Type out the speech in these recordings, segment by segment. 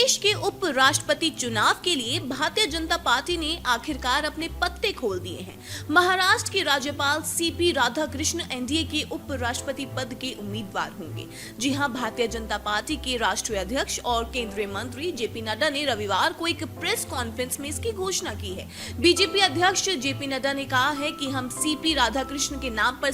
देश के उपराष्ट्रपति चुनाव के लिए भारतीय जनता पार्टी ने आखिरकार अपने पत्ते खोल दिए हैं। महाराष्ट्र के राज्यपाल सीपी राधाकृष्ण एनडीए के उपराष्ट्रपति पद के उम्मीदवार होंगे। जी हां, भारतीय जनता पार्टी के राष्ट्रीय अध्यक्ष और केंद्रीय मंत्री जेपी नड्डा ने रविवार को एक प्रेस कॉन्फ्रेंस में इसकी घोषणा की है। बीजेपी अध्यक्ष जेपी नड्डा ने कहा है कि हम सीपी राधाकृष्ण के नाम पर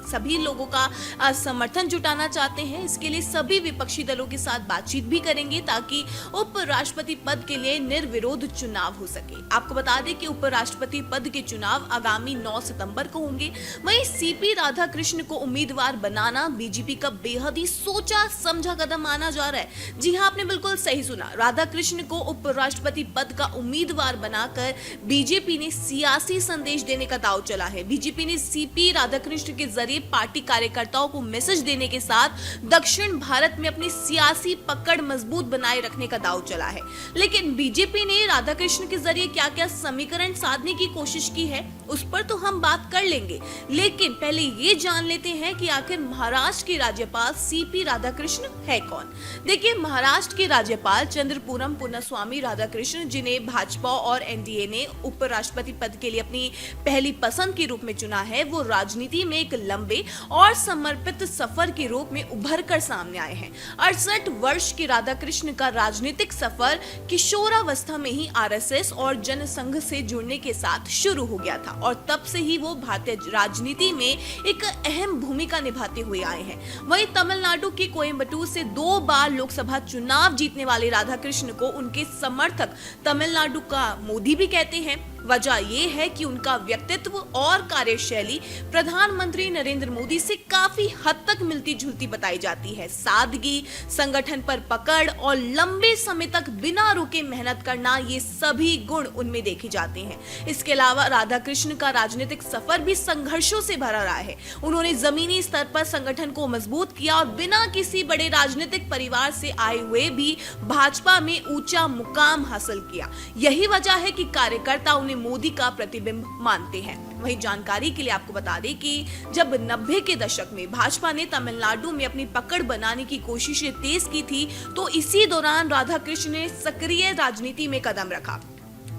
सभी लोगों का समर्थन जुटाना चाहते हैं। इसके लिए सभी विपक्षी दलों के साथ बातचीत भी करेंगे ताकि उपराष्ट्रपति पद के लिए निर्विरोध चुनाव हो सके। आपको बता दें कि उपराष्ट्रपति पद के चुनाव आगामी 9 सितंबर को होंगे। वहीं सीपी राधाकृष्ण को उम्मीदवार बनाना बीजेपी का बेहद ही सोचा समझा कदम माना जा रहा है। जी हां, आपने बिल्कुल सही सुना। राधाकृष्ण को उपराष्ट्रपति पद का उम्मीदवार बनाकर बीजेपी ने सियासी संदेश देने का दांव चला है। बीजेपी ने सीपी राधाकृष्ण के जरिए पार्टी कार्यकर्ताओं को मैसेज देने के साथ दक्षिण भारत में अपनी सियासी पकड़ मजबूत बनाए रखने का दांव चला है। लेकिन बीजेपी ने राधाकृष्ण के जरिए क्या क्या समीकरण साधने की कोशिश की है, उस पर तो हम बात कर लेंगे। लेकिन पहले ये जान लेते हैं कि आखिर महाराष्ट्र के राज्यपाल सीपी राधाकृष्ण है कौन। देखिए, महाराष्ट्र के राज्यपाल चंद्रपुरम पुन्नास्वामी राधाकृष्ण, जिन्हें भाजपा और एनडीए ने उपराष्ट्रपति पद के लिए अपनी पहली पसंद के रूप में चुना है, वो राजनीति में एक लंबे और समर्पित सफर के रूप में उभर कर सामने आए हैं। 68 वर्ष के राधाकृष्ण का राजनीतिक सफर किशोरावस्था में ही आरएसएस और जनसंघ से जुड़ने के साथ शुरू हो गया था और तब से ही वो भारतीय राजनीति में एक अहम भूमिका निभाते हुए आए हैं। वहीं तमिलनाडु के कोयम्बटूर से 2 बार लोकसभा चुनाव जीतने वाले राधाकृष्ण को उनके समर्थक तमिलनाडु का मोदी भी कहते हैं। वजह यह है कि उनका व्यक्तित्व और कार्यशैली प्रधानमंत्री नरेंद्र मोदी से काफी हद तक मिलती जुलती बताई जाती है। सादगी, संगठन पर पकड़ और लंबे समय तक बिना रुके मेहनत करना, ये सभी गुण उनमें देखे जाते हैं। इसके अलावा राधाकृष्ण का राजनीतिक सफर भी संघर्षों से भरा रहा है। उन्होंने जमीनी स्तर पर संगठन को मजबूत किया और बिना किसी बड़े राजनीतिक परिवार से आए हुए भी भाजपा में ऊंचा मुकाम हासिल किया। यही वजह है कि कार्यकर्ता उन्हें मोदी का प्रतिबिंब मानते हैं। वहीं जानकारी के लिए आपको बता दें कि जब 90 के दशक में भाजपा ने तमिलनाडु में अपनी पकड़ बनाने की कोशिशें तेज की थी, तो इसी दौरान राधाकृष्ण ने सक्रिय राजनीति में कदम रखा।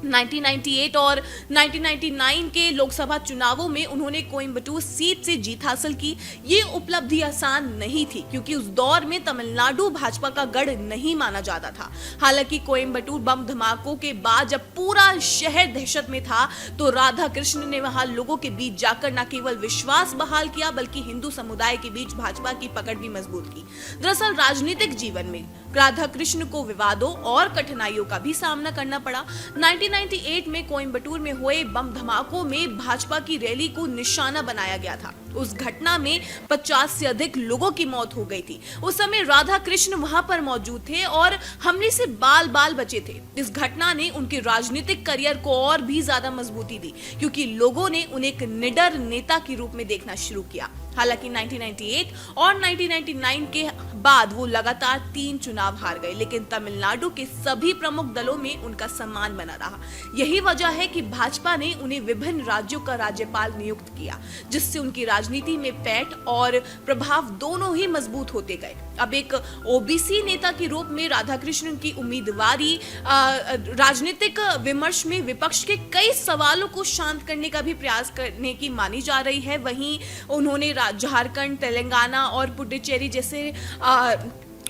1998 और 1999 के लोकसभा चुनावों में उन्होंने कोयम्बटूर सीट से जीत हासिल की। ये उपलब्धि आसान नहीं थी क्योंकि उस दौर में तमिलनाडु भाजपा का गढ़ नहीं माना जाता था। हालांकि कोयम्बटूर बम धमाकों के बाद जब पूरा शहर दहशत में था, तो राधाकृष्ण ने वहां लोगों के बीच जाकर न केवल विश्वास बहाल किया बल्कि हिंदू समुदाय के बीच भाजपा की पकड़ भी मजबूत की। दरअसल राजनीतिक जीवन में राधाकृष्ण को विवादों और कठिनाइयों का भी सामना करना पड़ा। 1998 में कोयम्बटूर में हुए बम धमाकों में भाजपा की रैली को निशाना बनाया गया था। उस घटना में 50 से अधिक लोगों की मौत हो गई थी। उस समय राधाकृष्ण वहां पर मौजूद थे और हमले से बाल बचे थे। इस घटना ने उनके राजनीतिक करियर को और भी ज्यादा मजबूती दी क्योंकि लोगों ने उन्हें एक निडर नेता के रूप में देखना शुरू किया। हालांकि 1998 और 1999 के बाद वो लगातार 3 चुनाव हार गए, लेकिन तमिलनाडु के सभी प्रमुख दलों में उनका सम्मान बना रहा। यही वजह है कि भाजपा ने उन्हें विभिन्न राज्यों का राज्यपाल नियुक्त किया, जिससे उनकी राजनीति में पैठ और प्रभाव दोनों ही मजबूत होते गए। अब एक ओबीसी नेता के रूप में राधाकृष्णन की उम्मीदवारी राजनीतिक विमर्श में विपक्ष के कई सवालों को शांत करने का भी प्रयास करने की मानी जा रही है। वहीं उन्होंने झारखंड, तेलंगाना और पुडुचेरी जैसे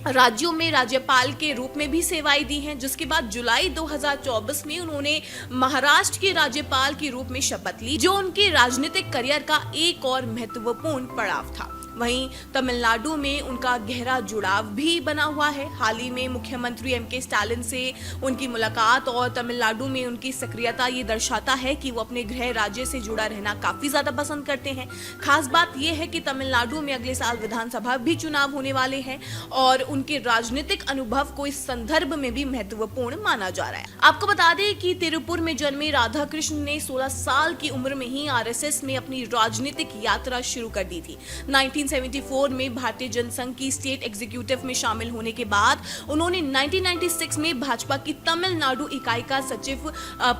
राज्यों में राज्यपाल के रूप में भी सेवाएं दी हैं, जिसके बाद जुलाई 2024 में उन्होंने महाराष्ट्र के राज्यपाल के रूप में शपथ ली, जो उनके राजनीतिक करियर का एक और महत्वपूर्ण पड़ाव था। वहीं तमिलनाडु में उनका गहरा जुड़ाव भी बना हुआ है। हाल ही में मुख्यमंत्री एमके स्टालिन से उनकी मुलाकात और तमिलनाडु में उनकी सक्रियता ये दर्शाता है कि वो अपने गृह राज्य से जुड़ा रहना काफी ज्यादा पसंद करते हैं। खास बात यह है कि तमिलनाडु में अगले साल विधानसभा भी चुनाव होने वाले हैं और उनके राजनीतिक अनुभव को इस संदर्भ में भी महत्वपूर्ण माना जा रहा है। आपको बता दें कि तिरुपुर में जन्मे राधाकृष्ण ने 16 साल की उम्र में ही आरएसएस में अपनी राजनीतिक यात्रा शुरू कर दी थी। 1974 में भारतीय जनसंघ की स्टेट एग्जीक्यूटिव में शामिल होने के बाद उन्होंने 1996 में भाजपा की तमिलनाडु इकाई का सचिव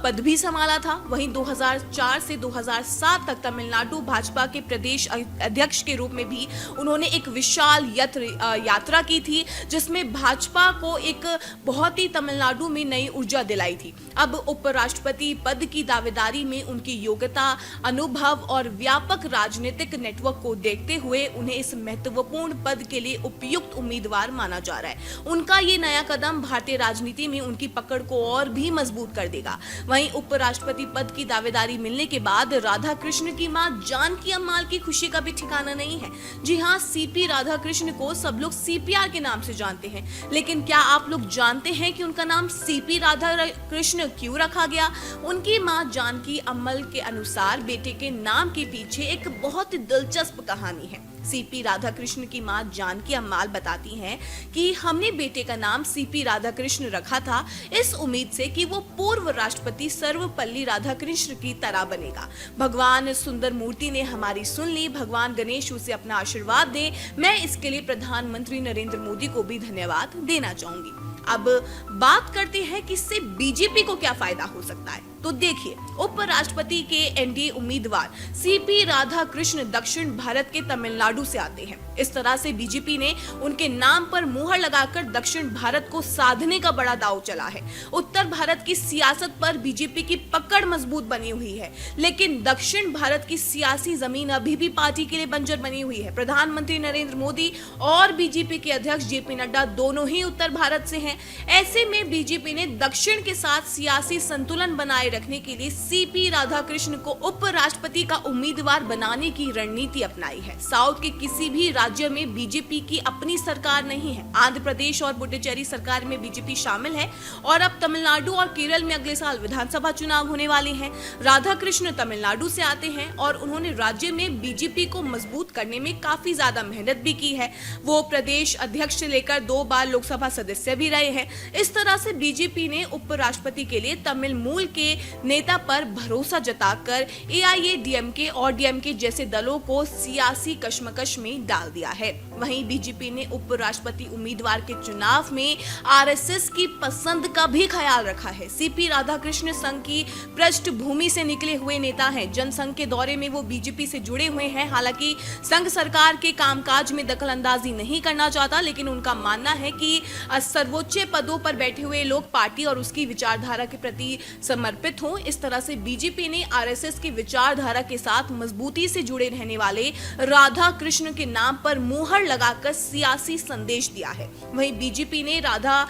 पद भी संभाला था। वहीं 2004 से 2007 तक तमिलनाडु भाजपा के प्रदेश अध्यक्ष के रूप में भी उन्होंने एक विशाल यात्रा की थी, जिसमें भाजपा को एक बहुत ही तमिलनाडु में नई ऊर्जा दिलाई थी। अब उपराष्ट्रपति पद की दावेदारी में उनकी योग्यता, अनुभव और व्यापक राजनीतिक नेटवर्क को देखते हुए उन्हें इस महत्वपूर्ण पद के लिए उपयुक्त उम्मीदवार माना जा रहा है। उनका ये नया कदम भारतीय राजनीति में उनकी पकड़ को और भी मजबूत कर देगा। वहीं उपराष्ट्रपति पद की दावेदारी मिलने के बाद राधा कृष्ण की मां जानकी अम्माल की खुशी का भी ठिकाना नहीं है। जी हां, सीपी राधा कृष्ण को सब लोग सीपीआर के नाम से जानते हैं, लेकिन क्या आप लोग जानते हैं कि उनका नाम सीपी राधा कृष्ण क्यों रखा गया? उनकी मां जानकी अम्मल के अनुसार बेटे के नाम के पीछे एक बहुत दिलचस्प कहानी है। सीपी राधाकृष्ण की मां जानकी अम्माल बताती हैं कि हमने बेटे का नाम सीपी राधाकृष्ण रखा था इस उम्मीद से कि वो पूर्व राष्ट्रपति सर्वपल्ली राधाकृष्ण की तरह बनेगा। भगवान सुंदर मूर्ति ने हमारी सुन ली, भगवान गणेश उसे अपना आशीर्वाद दे। मैं इसके लिए प्रधानमंत्री नरेंद्र मोदी को भी धन्यवाद देना चाहूंगी। अब बात करते हैं कि इससे बीजेपी को क्या फायदा हो सकता है। तो देखिए, उपराष्ट्रपति के एनडीए उम्मीदवार सीपी राधाकृष्ण दक्षिण भारत के तमिलनाडु से आते हैं। इस तरह से बीजेपी ने उनके नाम पर मुहर लगाकर दक्षिण भारत को साधने का बड़ा दांव चला है। उत्तर भारत की सियासत पर बीजेपी की पकड़ मजबूत बनी हुई है, लेकिन दक्षिण भारत की सियासी जमीन अभी भी पार्टी के लिए बंजर बनी हुई है। प्रधानमंत्री नरेंद्र मोदी और बीजेपी के अध्यक्ष जेपी नड्डा दोनों ही उत्तर भारत से हैं। ऐसे में बीजेपी ने दक्षिण के साथ सियासी संतुलन बनाए रखने के लिए सीपी राधाकृष्ण को उपराष्ट्रपति का उम्मीदवार बनाने की रणनीति अपनाई है। साउथ के किसी भी राज्य में बीजेपी की अपनी सरकार नहीं है। आंध्र प्रदेश और पुडुचेरी सरकार में बीजेपी शामिल है और अब तमिलनाडु और केरल में अगले साल विधानसभा चुनाव होने वाले हैं। राधाकृष्ण तमिलनाडु से आते हैं और उन्होंने राज्य में बीजेपी को मजबूत करने में काफी ज्यादा मेहनत भी की है। वो प्रदेश अध्यक्ष से लेकर 2 बार लोकसभा सदस्य भी रहे हैं। इस तरह से बीजेपी ने उपराष्ट्रपति के लिए तमिल मूल के नेता पर भरोसा जताकर एआईएडीएमके और डीएमके जैसे दलों को सियासी कशमकश में डाल दिया है। वहीं बीजेपी ने उपराष्ट्रपति उम्मीदवार के चुनाव में आरएसएस की पसंद का भी ख्याल रखा है। सीपी राधाकृष्ण संघ की पृष्ठभूमि से निकले हुए नेता हैं। जनसंघ के दौरे में वो बीजेपी से जुड़े हुए हैं। हालांकि संघ सरकार के कामकाज में दखलंदाजी नहीं करना चाहता, लेकिन उनका मानना है कि सर्वोच्च पदों पर बैठे हुए लोग पार्टी और उसकी विचारधारा के प्रति समर्पित हों। इस तरह से बीजेपी ने आरएसएस की विचारधारा के साथ मजबूती से जुड़े रहने वाले राधा कृष्ण के नाम पर मुहर लगाकर सियासी संदेश दिया है। वहीं बीजेपी ने राधा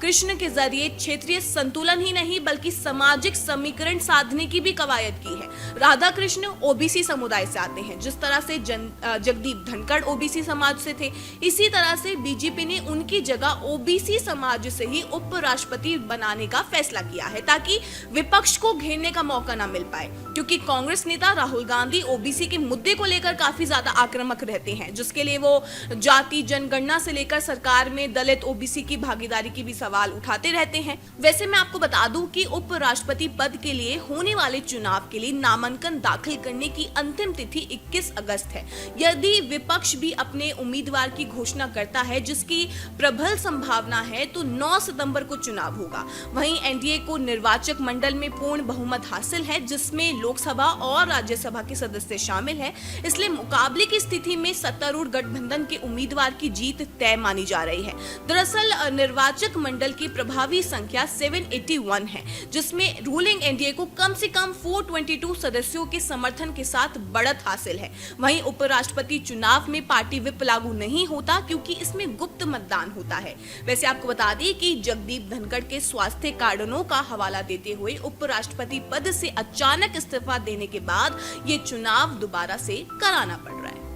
कृष्ण के जरिए क्षेत्रीय संतुलन ही नहीं बल्कि सामाजिक समीकरण साधने की भी कवायद की है। राधा कृष्ण ओबीसी समुदाय से आते हैं। जिस तरह से जगदीप धनखड़ ओबीसी समाज से थे, इसी तरह से बीजेपी ने उनकी जगह ओबीसी समाज से ही उपराष्ट्रपति बनाने का फैसला किया है, ताकि विपक्ष को घेरने का मौका ना मिल पाए। क्योंकि कांग्रेस नेता राहुल गांधी ओबीसी के मुद्दे को लेकर काफी ज्यादा आक्रामक रहते हैं, जिसके लिए वो जाति जनगणना से लेकर सरकार में दलित ओबीसी की भागीदारी की भी सवाल उठाते रहते हैं। वैसे मैं आपको बता दूं कि उपराष्ट्रपति पद के लिए होने वाले चुनाव के लिए नामांकन दाखिल करने की अंतिम तिथि 21 अगस्त है। यदि विपक्ष भी अपने उम्मीदवार की घोषणा करता है, जिसकी प्रबल संभावना है, तो 9 सितंबर को चुनाव होगा। वहीं एनडीए को निर्वाचक मंडल में पूर्ण बहुमत हासिल है, जिसमें लोकसभा और राज्यसभा के सदस्य शामिल हैं। इसलिए मुकाबले की स्थिति में सत्तारूढ़ गठबंधन के उम्मीदवार की जीत तय मानी जा रही है। दरअसल निर्वाचक मंडल की प्रभावी संख्या 781 है, जिसमें रूलिंग एनडीए को कम से कम 422 सदस्यों के समर्थन के साथ बढ़त हासिल है। वहीं उपराष्ट्रपति चुनाव में पार्टी व्हिप लागू नहीं होता, क्योंकि इसमें गुप्त मतदान होता है। वैसे आपको बता दें कि जगदीप धनखड़ के स्वास्थ्य कारणों का हवाला देते हुए उपराष्ट्रपति पद से अचानक इस्तीफा देने के बाद ये चुनाव दोबारा से कराना पड़ा।